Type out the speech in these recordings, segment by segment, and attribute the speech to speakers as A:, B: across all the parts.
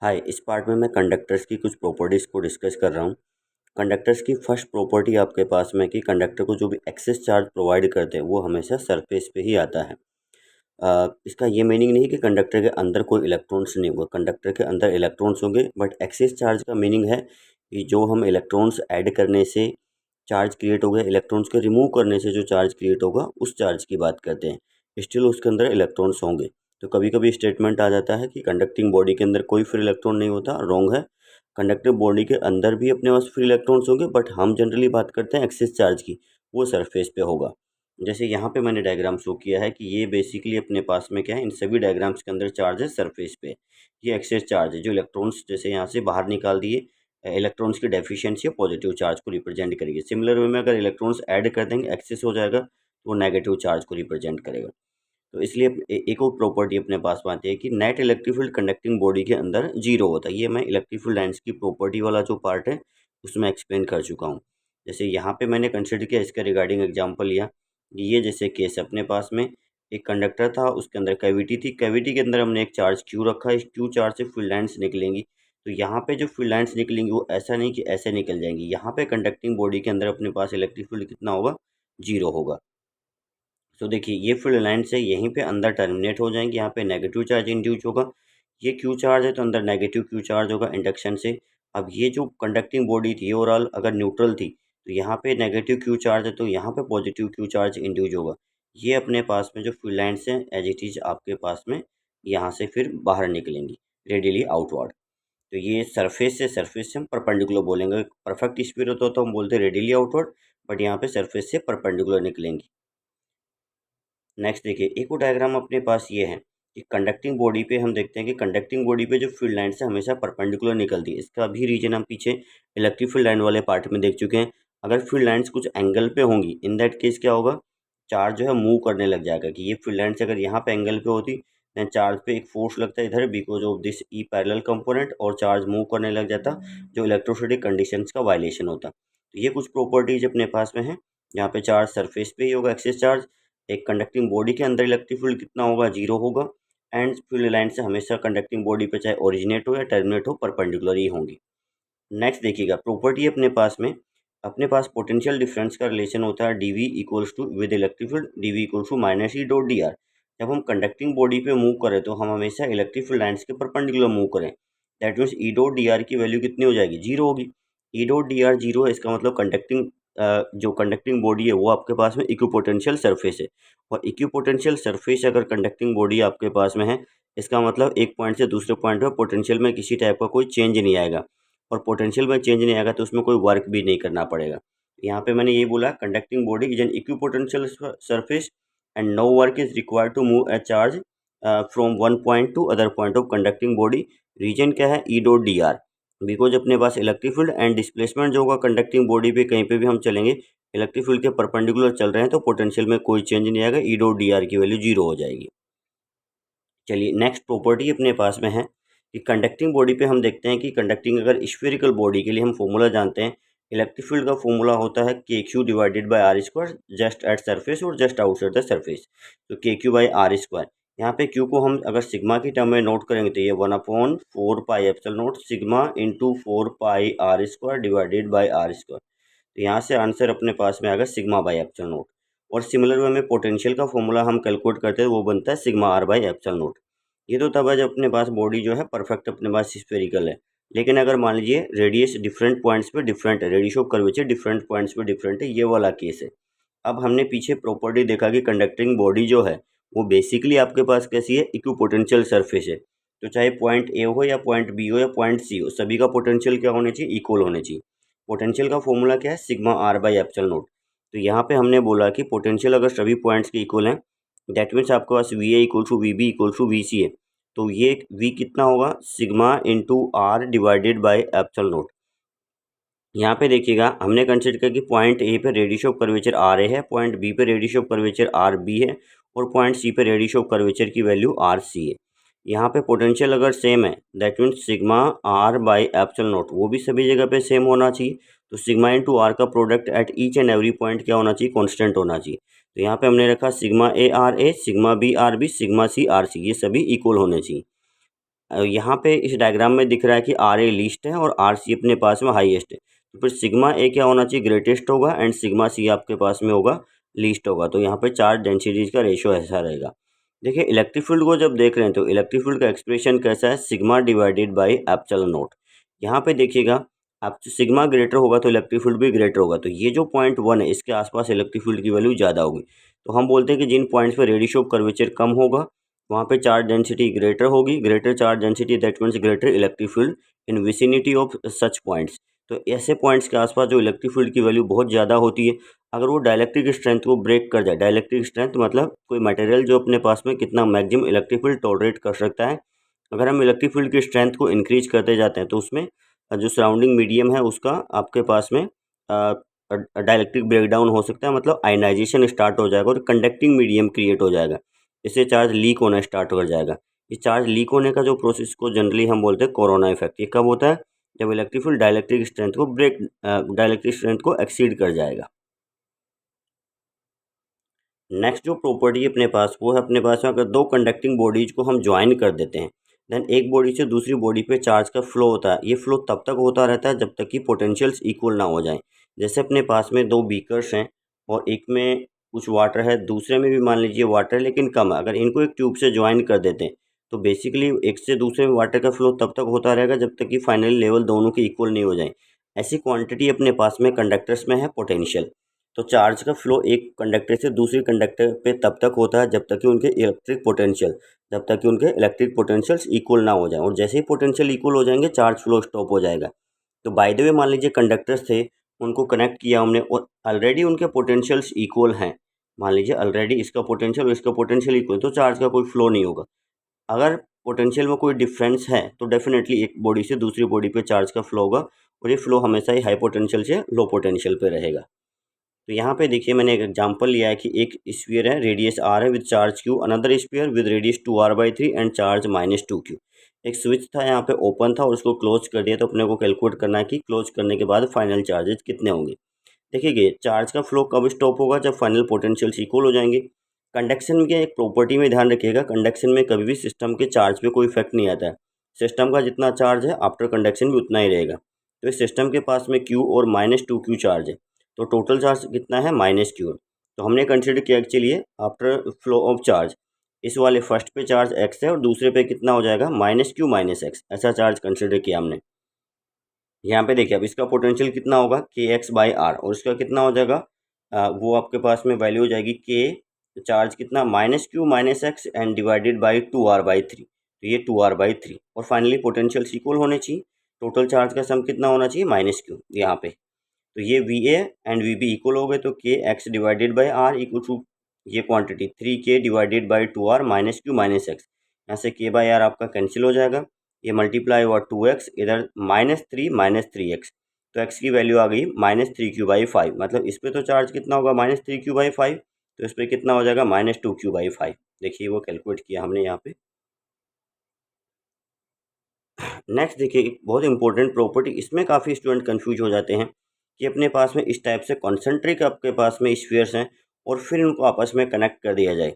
A: हाय, इस पार्ट में मैं कंडक्टर्स की कुछ प्रॉपर्टीज़ को डिस्कस कर रहा हूँ। कंडक्टर्स की फर्स्ट प्रॉपर्टी आपके पास में कि कंडक्टर को जो भी एक्सेस चार्ज प्रोवाइड करते हैं वो हमेशा सरफेस पे ही आता है। इसका ये मीनिंग नहीं कि कंडक्टर के अंदर कोई इलेक्ट्रॉन्स नहीं होगा, कंडक्टर के अंदर इलेक्ट्रॉन्स होंगे, बट एक्सेस चार्ज का मीनिंग है कि जो हम इलेक्ट्रॉन्स ऐड करने से चार्ज क्रिएट हो गया, इलेक्ट्रॉन्स के रिमूव करने से जो चार्ज क्रिएट होगा उस चार्ज की बात करते हैं। स्टिल उसके अंदर इलेक्ट्रॉन्स होंगे। तो कभी कभी स्टेटमेंट आ जाता है कि कंडक्टिंग बॉडी के अंदर कोई फ्री इलेक्ट्रॉन नहीं होता, रॉन्ग है। कंडक्टिव बॉडी के अंदर भी अपने पास फ्री इलेक्ट्रॉन्स होंगे, बट हम जनरली बात करते हैं एक्सेस चार्ज की, वो सरफेस पे होगा। जैसे यहाँ पे मैंने डायग्राम शो किया है कि ये बेसिकली अपने पास में क्या है, इन सभी डायग्राम्स के अंदर चार्ज है सरफेस पे। ये एक्सेस चार्ज है जो इलेक्ट्रॉन्स जैसे यहाँ से बाहर निकाल दिए, इलेक्ट्रॉन्स की डेफिशिएंसी या पॉजिटिव चार्ज को रिप्रेजेंट करेगी। सिमिलर वे में अगर इलेक्ट्रॉन्स ऐड कर देंगे, एक्सेस हो जाएगा, तो वो नेगेटिव चार्ज को रिप्रेजेंट करेगा। तो इसलिए एक और प्रॉपर्टी अपने पास में आती है कि net electric field conducting body के अंदर जीरो होता है। ये मैं इलेक्ट्रिक फील्ड लाइन्स की प्रॉपर्टी वाला जो पार्ट है उसमें एक्सप्लेन कर चुका हूँ। जैसे यहाँ पे मैंने कंसिडर किया, इसका रिगार्डिंग एग्जांपल लिया। ये जैसे केस अपने पास में एक कंडक्टर था, उसके अंदर कैविटी थी, कैविटी के अंदर हमने एक चार्ज क्यू रखा, इस क्यू चार्ज से फील्ड लाइन्स निकलेंगी। तो यहाँ पे जो फील्ड लाइन्स निकलेंगी वो ऐसा नहीं कि ऐसे निकल जाएंगी, यहाँ पे कंडक्टिंग बॉडी के अंदर अपने पास इलेक्ट्रिक फील्ड कितना होगा, जीरो होगा। तो देखिए ये फील्ड लाइन से यहीं पे अंदर टर्मिनेट हो जाएंगे, यहाँ पे नेगेटिव चार्ज इंड्यूस होगा। ये क्यू चार्ज है तो अंदर नेगेटिव क्यू चार्ज होगा इंडक्शन से। अब ये जो कंडक्टिंग बॉडी थी ओवरऑल अगर न्यूट्रल थी, तो यहाँ पे नेगेटिव क्यू चार्ज है तो यहाँ पे पॉजिटिव क्यू चार्ज इंड्यूस होगा। ये अपने पास में जो फील्ड लाइन्स हैं एज इट इज आपके पास में यहाँ से फिर बाहर निकलेंगी रेडियली आउटवर्ड। तो ये सरफेस से हम परपेंडिकुलर बोलेंगे। परफेक्ट स्पीड होता तो हम बोलते रेडियली आउटवर्ड, बट यहाँ पे सरफेस से परपेंडिकुलर निकलेंगी। नेक्स्ट देखिए, एक और डायग्राम अपने पास ये है कि कंडक्टिंग बॉडी पे हम देखते हैं कि कंडक्टिंग बॉडी पे जो फील्ड लाइन्स है हमेशा परपेंडिकुलर निकलती है। इसका भी रीजन हम पीछे इलेक्ट्रिक फील्ड लाइन वाले पार्ट में देख चुके हैं। अगर फील्ड लाइन्स कुछ एंगल पे होंगी, इन दैट केस क्या होगा, चार्ज जो है मूव करने लग जाएगा। कि ये फील्ड लाइन्स अगर यहाँ पे एंगल पे होती, देन चार्ज पे एक फोर्स लगता है इधर because of this E parallel component, और चार्ज मूव करने लग जाता, जो इलेक्ट्रोस्टैटिक कंडीशंस का वायलेशन होता। तो ये कुछ प्रॉपर्टीज अपने पास में है। यहाँ पे चार्ज सरफेस पे ही होगा, एक्सेस चार्ज। एक कंडक्टिंग बॉडी के अंदर इलेक्ट्रिक फील्ड कितना होगा, जीरो होगा। एंड फील्ड लाइन से हमेशा कंडक्टिंग बॉडी पे चाहे ओरिजिनेट हो या टर्मिनेट हो, परपेंडिकुलर ही होंगी। नेक्स्ट देखिएगा प्रॉपर्टी अपने पास पोटेंशियल डिफरेंस का रिलेशन होता है D V equals to with electric field D V equals to minus E dot D R. जब हम कंडक्टिंग बॉडी पे मूव करें तो हम हमेशा इलेक्ट्रिक फील्ड लाइन्स के परपेंडिकुलर मूव करें। That means E dot D are की वैल्यू कितनी हो जाएगी, जीरो होगी। ई डॉट डी आर जीरो है, इसका मतलब जो कंडक्टिंग बॉडी है वो आपके पास में इक्विपोटेंशियल सरफेस है। और इक्विपोटेंशियल सरफेस अगर कंडक्टिंग बॉडी आपके पास में है, इसका मतलब एक पॉइंट से दूसरे पॉइंट में पोटेंशियल में किसी टाइप का कोई चेंज नहीं आएगा। और पोटेंशियल में चेंज नहीं आएगा तो उसमें कोई वर्क भी नहीं करना पड़ेगा। यहाँ पे मैंने ये बोला, conducting body is an equipotential surface and no work is required to move a charge from one point to other point of conducting body. Reason क्या है, E dot D R. Because अपने पास इलेक्ट्रिक फील्ड एंड डिस्प्लेसमेंट जो होगा conducting body पे कहीं पे भी हम चलेंगे, इलेक्ट्रिक फील्ड के परपेंडिकुलर चल रहे हैं तो पोटेंशियल में कोई चेंज नहीं आएगा, ई डॉट डी आर की वैल्यू जीरो हो जाएगी। चलिए नेक्स्ट प्रॉपर्टी अपने पास में है कि कंडक्टिंग बॉडी पे हम देखते हैं कि कंडक्टिंग अगर स्फेरिकल बॉडी के लिए हम फॉर्मूला जानते हैं। इलेक्ट्रिक फील्ड का फॉर्मूला होता है K Q divided by R square, just at surface और जस्ट आउटसाइड द सरफेस। तो K Q by R square, यहाँ पे क्यू को हम अगर सिग्मा की टर्म में नोट करेंगे तो ये 1/4 pi epsilon naught sigma into 4 pi R square divided by R square. तो यहाँ से आंसर अपने पास में आएगा सिग्मा बाई एप्सिलॉन नॉट। और सिमिलर वे में पोटेंशियल का फॉर्मूला हम कैलकुलेट करते हैं, वो बनता है sigma R by epsilon naught. ये तो तब है जब अपने पास बॉडी जो है परफेक्ट अपने पास स्फेरिकल है। लेकिन अगर मान लीजिए रेडियस डिफरेंट पॉइंट्स पे डिफरेंट है, radius of curvature different points पे डिफरेंट है, ये वाला केस है। अब हमने पीछे प्रॉपर्टी देखा कि कंडक्टिंग बॉडी जो है वो बेसिकली आपके पास कैसी है, इक्विपोटेंशियल सरफेस है। तो चाहे पॉइंट ए हो या पॉइंट बी हो या पॉइंट सी हो, सभी का पोटेंशियल क्या होना चाहिए, इक्वल होने चाहिए। पोटेंशियल का फॉर्मूला क्या है, sigma R by epsilon naught. तो यहाँ पे हमने बोला कि पोटेंशियल अगर सभी पॉइंट्स के इक्वल हैं, दैट मीन्स आपके पास V A equal to V B equal to V C है। तो ये v कितना होगा, sigma into R divided by epsilon naught. यहाँ पे देखिएगा हमने कंसिडर किया कि पॉइंट ए पे radius of curvature R A है, पॉइंट बी पे radius of curvature R B है, और पॉइंट सी पे रेडियस ऑफ कर्वेचर की वैल्यू आर सी है। यहाँ पे पोटेंशियल अगर सेम है, that means sigma R by epsilon naught वो भी सभी जगह पे सेम होना चाहिए। तो सिग्मा इंटू आर का product at each and every point क्या होना चाहिए, कॉन्स्टेंट होना चाहिए। तो यहाँ पे हमने रखा sigma A R A, sigma B R B, sigma C R C, ये सभी इक्वल होने चाहिए। यहाँ पे इस डायग्राम में दिख रहा है कि आर ए लीस्ट है और आर सी अपने पास में हाईएस्ट है, तो फिर सिग्मा ए क्या होना चाहिए, ग्रेटेस्ट होगा, एंड सिग्मा सी आपके पास में होगा लीस्ट होगा। तो यहाँ पे चार्ज डेंसिटीज का रेशियो ऐसा रहेगा। देखिए इलेक्ट्रिक फील्ड को जब देख रहे हैं तो इलेक्ट्रिक फील्ड का एक्सप्रेशन कैसा है, sigma divided by epsilon naught. यहाँ पे देखिएगा, आप सिग्मा ग्रेटर होगा तो इलेक्ट्रिक फील्ड भी ग्रेटर होगा, तो ये जो पॉइंट 1 है इसके आसपास इलेक्ट्रिक फील्ड की वैल्यू ज़्यादा होगी। तो हम बोलते हैं कि जिन पॉइंट्स पे रेडियस ऑफ कर्वेचर कम होगा वहाँ पे चार्ज डेंसिटी ग्रेटर होगी, greater charge density that means greater electric field in vicinity of such points. तो ऐसे पॉइंट्स के आसपास जो इलेक्ट्रिक फील्ड की वैल्यू बहुत ज़्यादा होती है, अगर वो डाइलेक्ट्रिक स्ट्रेंथ को ब्रेक कर जाए, डाइलेक्ट्रिक स्ट्रेंथ मतलब कोई मटेरियल जो अपने पास में कितना मैक्सिमम इलेक्ट्रिक फील्ड टॉलरेट कर सकता है, अगर हम इलेक्ट्रिक फील्ड की स्ट्रेंथ को इंक्रीज करते जाते हैं तो उसमें जो सराउंडिंग मीडियम है उसका आपके पास में डाइलेक्ट्रिक ब्रेकडाउन हो सकता है, मतलब आयनाइजेशन स्टार्ट हो जाएगा और कंडक्टिंग मीडियम क्रिएट हो जाएगा, इससे चार्ज लीक होना स्टार्ट हो जाएगा। इस चार्ज लीक होने का जो प्रोसेस को जनरली हम बोलते हैं कोरोना इफेक्ट। ये कब होता है, जब इलेक्ट्रिक फील्ड डाइलेक्ट्रिक स्ट्रेंथ को एक्सीड कर जाएगा। नेक्स्ट जो प्रॉपर्टी अपने पास वो है, अपने पास में अगर दो कंडक्टिंग बॉडीज को हम ज्वाइन कर देते हैं, देन एक बॉडी से दूसरी बॉडी पे चार्ज का फ्लो होता है। ये फ्लो तब तक होता रहता है जब तक कि पोटेंशियल्स इक्वल ना हो जाएं। जैसे अपने पास में दो बीकर्स हैं और एक में कुछ वाटर है, दूसरे में भी मान लीजिए वाटर है लेकिन कम है, अगर इनको एक ट्यूब से ज्वाइन कर देते हैं तो बेसिकली एक से दूसरे में वाटर का फ्लो तब तक होता रहेगा जब तक कि फाइनली लेवल दोनों के इक्वल नहीं हो जाए। ऐसी क्वांटिटी अपने पास में कंडक्टर्स में है पोटेंशियल। तो चार्ज का फ्लो एक कंडक्टर से दूसरे कंडक्टर पे तब तक होता है जब तक कि उनके इलेक्ट्रिक पोटेंशियल्स इक्वल ना हो जाए, और जैसे ही पोटेंशियल इक्वल हो जाएंगे चार्ज फ्लो स्टॉप हो जाएगा। तो बाय द वे मान लीजिए कंडक्टर्स थे, उनको कनेक्ट किया हमने और ऑलरेडी उनके पोटेंशियल्स इक्वल हैं, मान लीजिए ऑलरेडी इसका पोटेंशियल और इसका पोटेंशियल इक्वल, तो चार्ज का कोई फ्लो नहीं होगा। अगर पोटेंशियल में कोई डिफरेंस है तो डेफिनेटली एक बॉडी से दूसरी बॉडी पे चार्ज का फ्लो होगा, और ये फ्लो हमेशा ही हाई पोटेंशियल से लो पोटेंशियल पे रहेगा। तो यहाँ पे देखिए मैंने एक एग्जांपल लिया है कि एक स्फीयर है, रेडियस आर है with charge Q, another sphere with radius 2r/3 and charge -2q। एक स्विच था यहाँ पे ओपन था और उसको क्लोज कर दिया, तो अपने को कैलकुलेट करना है कि क्लोज करने के बाद फाइनल चार्जेस कितने होंगे। देखिए चार्ज का फ्लो कब स्टॉप होगा, जब फाइनल पोटेंशियल्स इक्वल हो जाएंगे। कंडक्शन के एक प्रॉपर्टी में ध्यान रखिएगा, कंडक्शन में कभी भी सिस्टम के चार्ज पे कोई इफेक्ट नहीं आता है। सिस्टम का जितना चार्ज है आफ्टर कंडक्शन भी उतना ही रहेगा। तो इस सिस्टम के पास में Q और -2q चार्ज है, तो टोटल चार्ज कितना है -q। तो हमने कंसिडर किया कि चलिए आफ्टर फ्लो ऑफ चार्ज इस वाले फर्स्ट पे चार्ज x है और दूसरे पे कितना हो जाएगा -q -x, ऐसा चार्ज कंसिडर किया हमने। यहाँ पे देखिए अब इसका पोटेंशियल कितना होगा kx/r, और इसका कितना हो जाएगा वो आपके पास में वैल्यू हो जाएगी k चार्ज कितना -q -x and divided by 2r/3, तो ये 2r/3, और फाइनली पोटेंशियल इक्वल होने चाहिए। टोटल चार्ज का सम कितना होना चाहिए -q यहाँ पे। तो ये VA एंड VB इक्वल हो गए, तो kx divided by r equal to ये quantity 3k divided by 2r -q -x, यहाँ से k/r आपका कैंसिल हो जाएगा, ये मल्टीप्लाई हुआ 2x, इधर -3 तो x की वैल्यू आ गई -3q/5, मतलब इस पर तो चार्ज कितना होगा -3q/5, तो इस पर कितना हो जाएगा -2q/5। देखिए वो कैलकुलेट किया हमने यहाँ पे। नेक्स्ट देखिए एक बहुत इंपॉर्टेंट प्रॉपर्टी, इसमें काफ़ी स्टूडेंट कंफ्यूज हो जाते हैं कि अपने पास में इस टाइप से कॉन्सेंट्रिक आपके पास में स्फीयर्स हैं और फिर उनको आपस में कनेक्ट कर दिया जाए।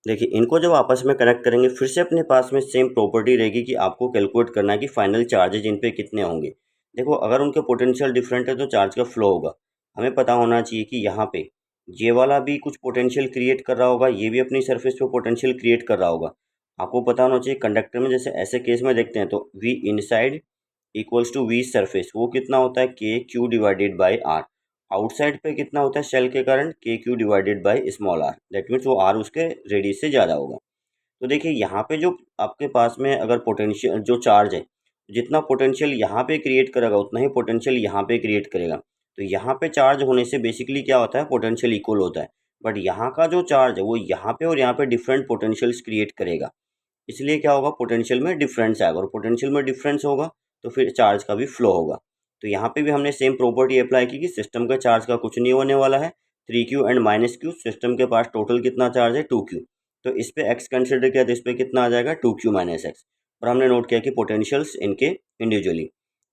A: देखिए इनको जब आपस में कनेक्ट करेंगे फिर से अपने पास में सेम प्रॉपर्टी रहेगी कि आपको कैलकुलेट करना है कि फाइनल चार्जेज इन पे कितने होंगे। देखो अगर उनके पोटेंशियल डिफरेंट है तो चार्ज का फ्लो होगा। हमें पता होना चाहिए कि यहाँ पे ये वाला भी कुछ पोटेंशियल क्रिएट कर रहा होगा, ये भी अपनी सरफेस पे पोटेंशियल क्रिएट कर रहा होगा। आपको पता होना चाहिए कंडक्टर में जैसे ऐसे केस में देखते हैं तो V inside equals to V surface, वो कितना होता है KQ divided by R. Outside पे कितना होता है शेल के कारण KQ divided by small R, that means वो आर उसके रेडियस से ज़्यादा होगा। तो देखिए यहाँ पे जो आपके पास में अगर पोटेंशियल जो चार्ज है, जितना पोटेंशियल यहाँ पे क्रिएट करेगा उतना ही पोटेंशियल यहाँ पे क्रिएट करेगा। तो यहाँ पे चार्ज होने से बेसिकली क्या होता है, पोटेंशियल इक्वल होता है, बट यहाँ का जो चार्ज है वो यहाँ पे और यहाँ पे डिफरेंट पोटेंशियल्स क्रिएट करेगा। इसलिए क्या होगा, पोटेंशियल में डिफरेंस आएगा, और पोटेंशियल में डिफरेंस होगा तो फिर चार्ज का भी फ्लो होगा। तो यहाँ पे भी हमने सेम प्रॉपर्टी अप्लाई की कि सिस्टम का चार्ज का कुछ नहीं होने वाला है, 3q एंड -q, सिस्टम के पास टोटल कितना चार्ज है 2q, तो इस पे x कंसिडर किया तो इस पे कितना आ जाएगा 2q -x, और हमने नोट किया कि पोटेंशियल्स इनके इंडिविजुअली।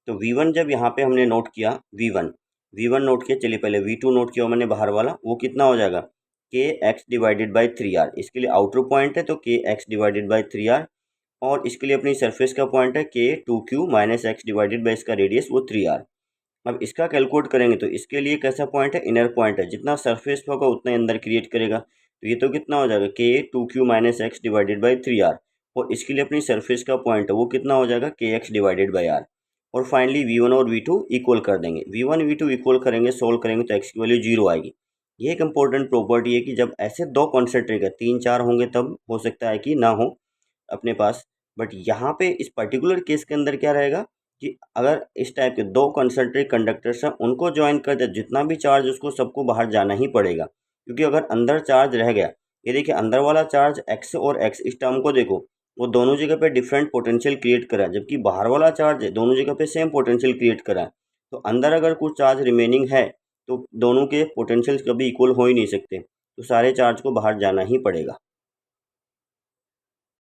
A: तो V1 जब यहाँ पे हमने नोट किया V1 नोट किया, चलिए पहले V2 नोट किया मैंने बाहर वाला, वो कितना हो जाएगा के एक्स डिवाइडेड बाई 3r। इसके लिए आउटर पॉइंट है तो के एक्स डिवाइडेड बाई 3r, और इसके लिए अपनी सरफेस का पॉइंट है के 2q minus x divided by इसका रेडियस वो 3r। अब इसका कैलकुलेट करेंगे तो इसके लिए कैसा पॉइंट है, इनर पॉइंट है, जितना सरफेस होगा उतना अंदर क्रिएट करेगा, तो ये तो कितना हो जाएगा के 2q minus x divided by 3r, और इसके लिए अपनी सरफेस का पॉइंट है वो कितना हो जाएगा के एक्स डिवाइडेड बाई r। और फाइनली v1 और v2 इक्वल कर देंगे, v1 v2 इक्वल करेंगे, सोल्व करेंगे तो x की वैल्यू 0 आएगी। ये एक इंपॉर्टेंट प्रॉपर्टी है कि जब ऐसे दो कॉन्सेंट्रेट है, 3 4 होंगे तब हो सकता है कि ना हो अपने पास, बट यहाँ पे इस पर्टिकुलर केस के अंदर क्या रहेगा कि अगर इस टाइप के दो कंसंट्रेट कंडक्टर्स हैं उनको ज्वाइन कर दे, जितना भी चार्ज उसको सबको बाहर जाना ही पड़ेगा, क्योंकि अगर अंदर चार्ज रह गया, ये देखिए अंदर वाला चार्ज x और x, इस टर्म को देखो, वो दोनों जगह पे डिफरेंट पोटेंशियल क्रिएट करा है, जबकि बाहर वाला चार्ज है दोनों जगह पे सेम पोटेंशियल क्रिएट करा है। तो अंदर अगर कुछ चार्ज रिमेनिंग है तो दोनों के पोटेंशियल कभी इक्वल हो ही नहीं सकते, तो सारे चार्ज को बाहर जाना ही पड़ेगा।